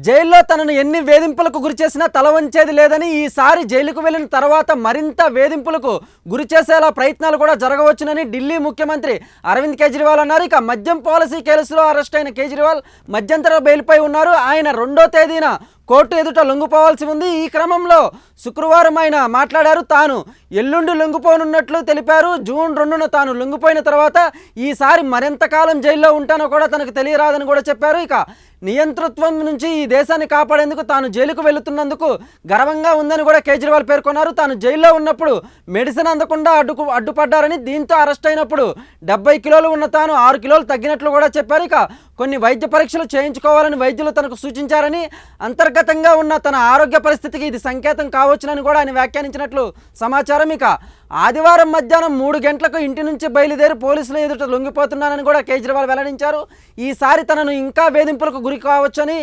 జైల్లో తనను ఎన్ని వేధింపులకు గురి చేసినా తల వంచేది లేదని, ఈసారి జైలుకు వెళ్ళిన తర్వాత మరింత వేధింపులకు గురి చేసేలా ప్రయత్నాలు కూడా జరగవచ్చునని ఢిల్లీ ముఖ్యమంత్రి అరవింద్ కేజ్రీవాల్ అన్నారు. ఇక మద్యం పాలసీ కేసులో అరెస్ట్ అయిన కేజ్రీవాల్ మధ్యంతర బెయిల్పై ఉన్నారు. ఆయన 2వ తేదీన కోర్టు ఎదుట లొంగిపోవాల్సి ఉంది. ఈ క్రమంలో శుక్రవారం ఆయన మాట్లాడారు. తాను ఎల్లుండి లొంగిపోనున్నట్లు తెలిపారు. జూన్ 2న తాను లొంగిపోయిన తర్వాత ఈసారి మరింతకాలం జైల్లో ఉంటానో కూడా తనకు తెలియరాదని కూడా చెప్పారు. ఇక నియంతృత్వం నుంచి ఈ దేశాన్ని కాపాడేందుకు తాను జైలుకు వెళుతున్నందుకు గర్వంగా ఉందని కూడా కేజ్రీవాల్ పేర్కొన్నారు. తాను జైల్లో ఉన్నప్పుడు మెడిసిన్ అందకుండా అడ్డుపడ్డారని, దీంతో అరెస్ట్ అయినప్పుడు 70 కిలోలు ఉన్న తాను 6 కిలోలు తగ్గినట్లు కూడా చెప్పారు. ఇక కొన్ని వైద్య పరీక్షలు చేయించుకోవాలని వైద్యులు తనకు సూచించారని, అంతర్గతంగా ఉన్న తన ఆరోగ్య పరిస్థితికి ఇది సంకేతం కావచ్చునని కూడా ఆయన వ్యాఖ్యానించినట్లు సమాచారం. ఇక ఆదివారం మధ్యాహ్నం 3 గంటలకు ఇంటి నుంచి బయలుదేరి పోలీసుల ఎదుట లొంగిపోతున్నానని కూడా కేజ్రీవాల్ వెల్లడించారు. ఈసారి తనను ఇంకా వేధింపులకు గురి కావచ్చని,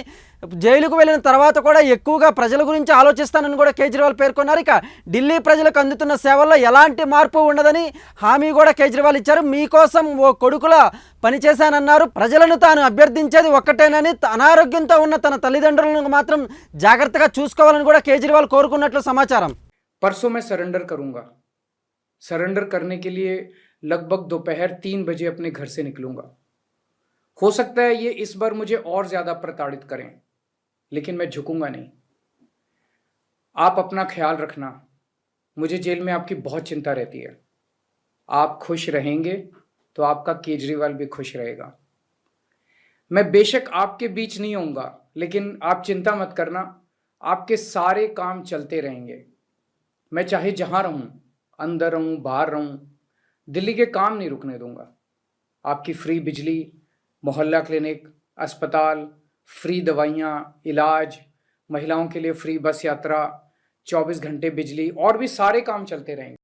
జైలుకు వెళ్ళిన తర్వాత కూడా ఎక్కువగా ప్రజల గురించి ఆలోచిస్తానని కూడా కేజ్రీవాల్ పేర్కొన్నారు. ఇక ఢిల్లీ ప్రజలకు అందుతున్న సేవల్లో ఎలాంటి మార్పు ఉండదని హామీ కూడా కేజ్రీవాల్ ఇచ్చారు. మీకోసం ఓ కొడుకులా పనిచేశానన్నారు. ప్రజలను తాను అభ్యర్థించేది ఒక్కటేనని, అనారోగ్యంతో ఉన్న తన తల్లిదండ్రులను మాత్రం జాగ్రత్తగా చూసుకోవాలని కూడా కేజ్రీవాల్ కోరుకున్నట్లు సమాచారం. परसों मैं सरेंडर करूंगा। सरेंडर करने के लिए लगभग दोपहर 3 बजे अपने घर से निकलूंगा। हो सकता है ये इस बार मुझे और ज़्यादा प्रताड़ित करें, लेकिन मैं झुकूंगा नहीं। आप अपना ख्याल रखना। मुझे जेल में आपकी बहुत चिंता रहती है। आप खुश रहेंगे तो आपका केजरीवाल भी खुश रहेगा। मैं बेशक आपके बीच नहीं होऊंगा, लेकिन आप चिंता मत करना, आपके सारे काम चलते रहेंगे। मैं चाहे जहाँ रहूँ, अंदर रहूँ बाहर रहूँ, दिल्ली के काम नहीं रुकने दूंगा। आपकी फ्री बिजली, मोहल्ला क्लिनिक, अस्पताल, फ्री दवाइयाँ, इलाज, महिलाओं के लिए फ्री बस यात्रा, 24 घंटे बिजली और भी सारे काम चलते रहेंगे।